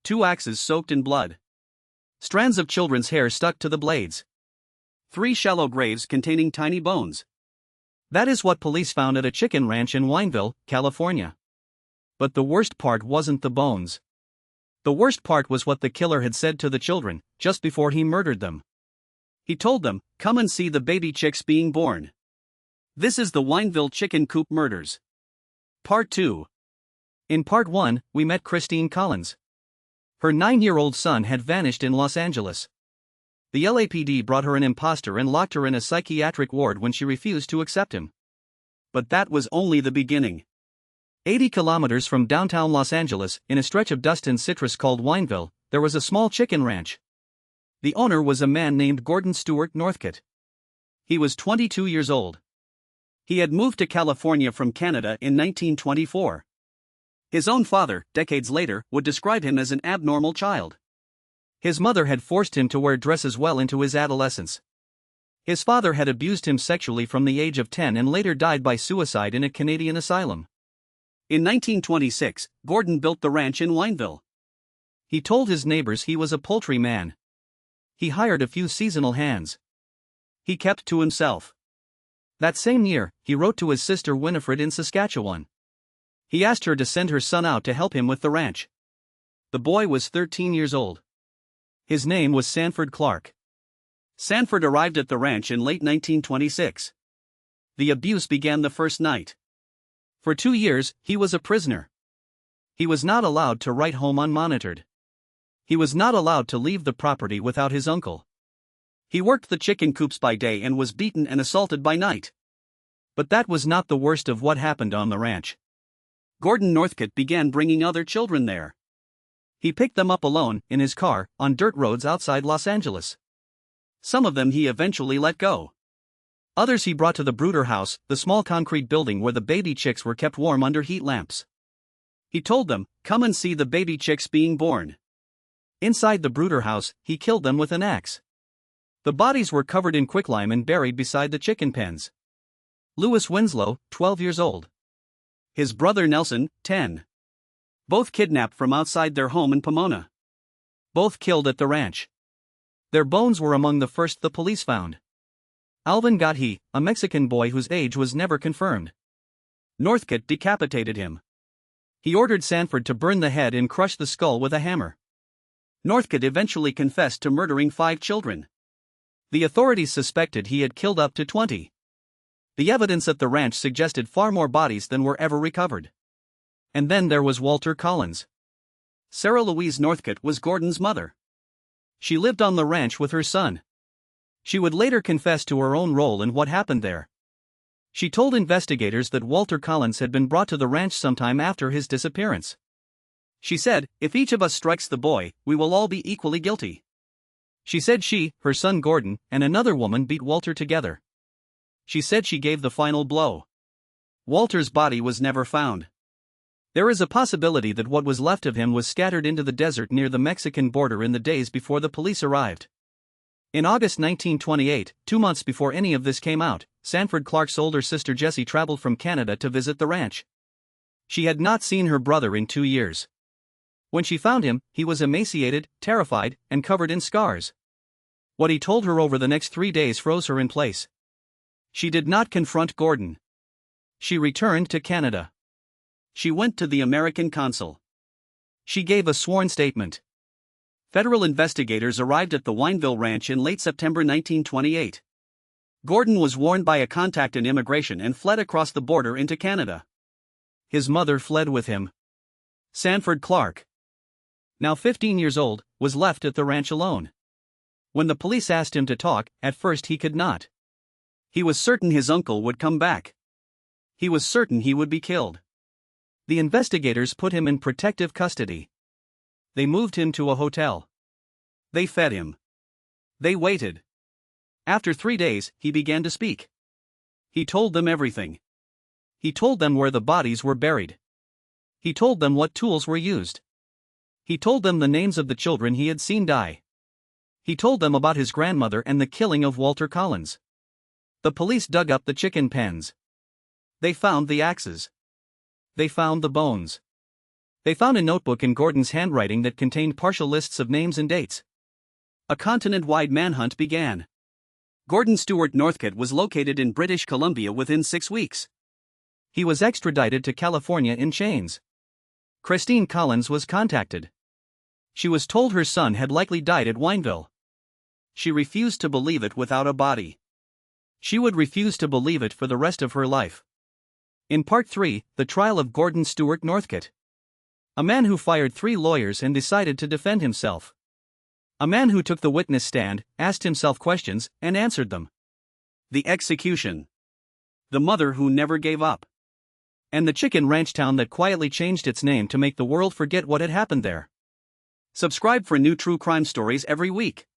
2 axes soaked in blood. Strands of children's hair stuck to the blades. 3 shallow graves containing tiny bones. That is what police found at a chicken ranch in Wineville, California. But the worst part wasn't the bones. The worst part was what the killer had said to the children, just before he murdered them. He told them, "Come and see the baby chicks being born." This is the Wineville chicken coop murders. Part 2. In Part 1, we met Christine Collins. Her 9-year-old son had vanished in Los Angeles. The LAPD brought her an imposter and locked her in a psychiatric ward when she refused to accept him. But that was only the beginning. 80 kilometers from downtown Los Angeles, in a stretch of dust and citrus called Wineville, there was a small chicken ranch. The owner was a man named Gordon Stewart Northcott. He was 22 years old. He had moved to California from Canada in 1924. His own father, decades later, would describe him as an abnormal child. His mother had forced him to wear dresses well into his adolescence. His father had abused him sexually from the age of 10 and later died by suicide in a Canadian asylum. In 1926, Gordon built the ranch in Wineville. He told his neighbors he was a poultry man. He hired a few seasonal hands. He kept to himself. That same year, he wrote to his sister Winifred in Saskatchewan. He asked her to send her son out to help him with the ranch. The boy was 13 years old. His name was Sanford Clark. Sanford arrived at the ranch in late 1926. The abuse began the first night. For 2 years, he was a prisoner. He was not allowed to write home unmonitored. He was not allowed to leave the property without his uncle. He worked the chicken coops by day and was beaten and assaulted by night. But that was not the worst of what happened on the ranch. Gordon Northcott began bringing other children there. He picked them up alone, in his car, on dirt roads outside Los Angeles. Some of them he eventually let go. Others he brought to the brooder house, the small concrete building where the baby chicks were kept warm under heat lamps. He told them, "Come and see the baby chicks being born." Inside the brooder house, he killed them with an axe. The bodies were covered in quicklime and buried beside the chicken pens. Louis Winslow, 12 years old. His brother Nelson, 10. Both kidnapped from outside their home in Pomona. Both killed at the ranch. Their bones were among the first the police found. Alvin Gathi, a Mexican boy whose age was never confirmed. Northcott decapitated him. He ordered Sanford to burn the head and crush the skull with a hammer. Northcott eventually confessed to murdering 5 children. The authorities suspected he had killed up to 20. The evidence at the ranch suggested far more bodies than were ever recovered. And then there was Walter Collins. Sarah Louise Northcott was Gordon's mother. She lived on the ranch with her son. She would later confess to her own role in what happened there. She told investigators that Walter Collins had been brought to the ranch sometime after his disappearance. She said, "If each of us strikes the boy, we will all be equally guilty." She said she, her son Gordon, and another woman beat Walter together. She said she gave the final blow. Walter's body was never found. There is a possibility that what was left of him was scattered into the desert near the Mexican border in the days before the police arrived. In August 1928, 2 months before any of this came out, Sanford Clark's older sister Jessie traveled from Canada to visit the ranch. She had not seen her brother in 2 years. When she found him, he was emaciated, terrified, and covered in scars. What he told her over the next 3 days froze her in place. She did not confront Gordon. She returned to Canada. She went to the American consul. She gave a sworn statement. Federal investigators arrived at the Wineville ranch in late September 1928. Gordon was warned by a contact in immigration and fled across the border into Canada. His mother fled with him. Sanford Clark, now 15 years old, was left at the ranch alone. When the police asked him to talk, at first he could not. He was certain his uncle would come back. He was certain he would be killed. The investigators put him in protective custody. They moved him to a hotel. They fed him. They waited. After 3 days, he began to speak. He told them everything. He told them where the bodies were buried. He told them what tools were used. He told them the names of the children he had seen die. He told them about his grandmother and the killing of Walter Collins. The police dug up the chicken pens. They found the axes. They found the bones. They found a notebook in Gordon's handwriting that contained partial lists of names and dates. A continent-wide manhunt began. Gordon Stewart Northcott was located in British Columbia within 6 weeks. He was extradited to California in chains. Christine Collins was contacted. She was told her son had likely died at Wineville. She refused to believe it without a body. She would refuse to believe it for the rest of her life. In Part 3, the trial of Gordon Stewart Northcott. A man who fired 3 lawyers and decided to defend himself. A man who took the witness stand, asked himself questions, and answered them. The execution. The mother who never gave up. And the chicken ranch town that quietly changed its name to make the world forget what had happened there. Subscribe for new true crime stories every week.